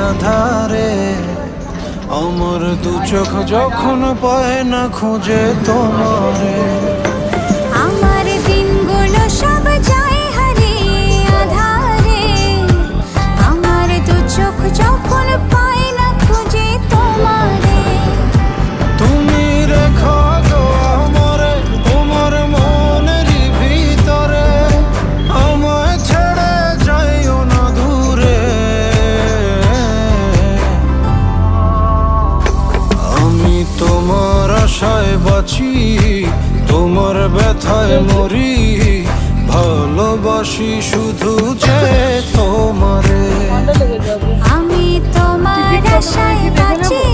আধারে। আমার দু চোখ যখন পায় না খুঁজে তোমারে, আমার দিনগুলো সব যায় হারিয়ে আধারে। আমার দু চোখ যখন পায় না খুঁজে তোমারে। তুমি রেখো গো আমারে তোমার মনেরই ভিতরে, আমায় ছেড়ে যাইও না দূরে। আমি তোমার আশায় বাঁচি, তোমার ব্যথায় মরি, ভালোবাসি শুধু যে তোমারে। আমি তোমার আশায় বাঁচি,